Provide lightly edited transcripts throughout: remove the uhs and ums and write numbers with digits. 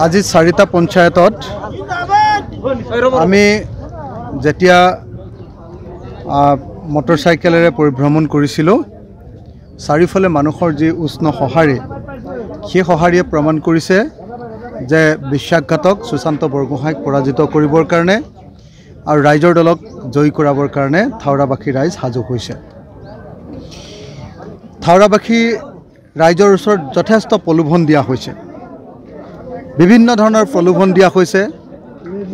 আজি 4টা পঞ্চায়তত আমি যেতিয়া মটৰচাইকেলেৰে পৰিভ্ৰমণ কৰিছিলোঁ চাৰিওফালে মানুহৰ যি উষ্ণ সঁহাৰি সেই সঁহাৰিয়ে প্ৰমাণ কৰিছে যে বিশ্বাসঘাতক সুশান্ত বৰগোহাঁইক পৰাজিত কৰিবৰ কাৰণে আৰু ৰাইজৰ দলক জয়ী কৰাবৰ কাৰণে থাওৰাবাসী ৰাইজ সাজু হৈছে। থাওৰাবাসী ৰাইজৰ ওচৰত যথেষ্ট প্ৰলোভন দিয়া হৈছে, বিভিন্ন ধৰণৰ প্ৰলোভন দিয়া হৈছে।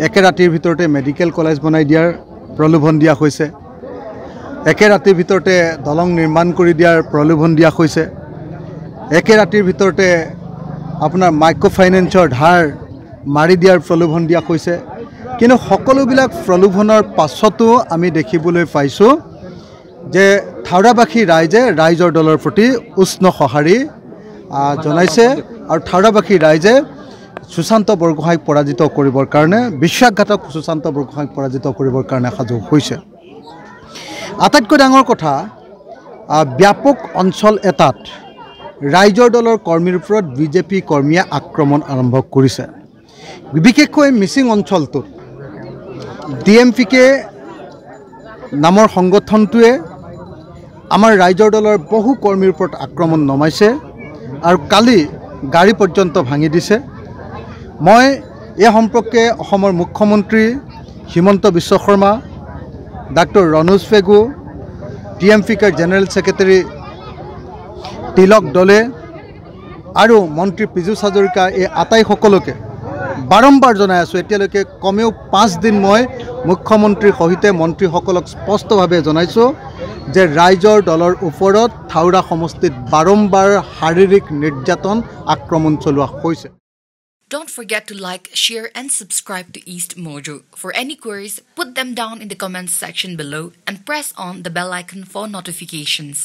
একে ৰাতিৰ ভিতৰতে মেডিকেল কলেজ বনাই দিয়াৰ প্ৰলোভন দিয়া হৈছে, একে ৰাতিৰ ভিতৰতে দলং নিৰ্মাণ কৰি দিয়াৰ প্ৰলোভন দিয়া হৈছে, একে ৰাতিৰ ভিতৰতে আপোনাৰ মাইক্ৰ' ফাইনেন্সৰ ধাৰ মাৰি দিয়াৰ প্ৰলোভন দিয়া হৈছে। কিন্তু সকলোবিলাক প্ৰলোভনৰ পাছতো আমি দেখিবলৈ পাইছোঁ যে থাওৰাবাসী ৰাইজে ৰাইজৰ দলৰ প্ৰতি উষ্ণ সঁহাৰি জনাইছে আৰু থাওৰাবাসী ৰাইজে সুশান্ত বৰগোহাঁইক পৰাজিত কৰিবৰ কাৰণে, বিশ্বাসঘাতক সুশান্ত বৰগোহাঁইক পৰাজিত কৰিবৰ কাৰণে সাজু হৈছে। আটাইতকৈ ডাঙৰ কথা, ব্যাপক অঞ্চল এটাত ৰাইজৰ দলৰ কৰ্মীৰ ওপৰত বিজেপি কৰ্মীয়ে আক্ৰমণ আৰম্ভ কৰিছে। বিশেষকৈ মিচিং অঞ্চলটোত DMPK নামৰ সংগঠনটোৱে আমাৰ ৰাইজৰ দলৰ বহু কৰ্মীৰ ওপৰত আক্ৰমণ নমাইছে আৰু কালি গাড়ী পৰ্যন্ত ভাঙি দিছে। মই এই সম্পৰ্কে অসমৰ মুখ্যমন্ত্ৰী হিমন্ত বিশ্ব শৰ্মা, ডাক্তৰ ৰণোজ পেগু, DMPKৰ জেনেৰেল ছেক্ৰেটাৰী তিলক দলে আৰু মন্ত্ৰী পীযুষ হাজৰিকা এই আটাইসকলকে বাৰম্বাৰ জনাই আছোঁ। এতিয়ালৈকে কমেও 5 দিন মই মুখ্যমন্ত্ৰীৰ সহিতে মন্ত্ৰীসকলক স্পষ্টভাৱে জনাইছোঁ যে ৰাইজৰ দলৰ ওপৰত থাওৰা সমষ্টিত বাৰম্বাৰ শাৰীৰিক নিৰ্যাতন আক্ৰমণ চলোৱা হৈছে। Don't forget to like, share and subscribe to East Mojo. For any queries, put them down in the comments section below and press on the bell icon for notifications.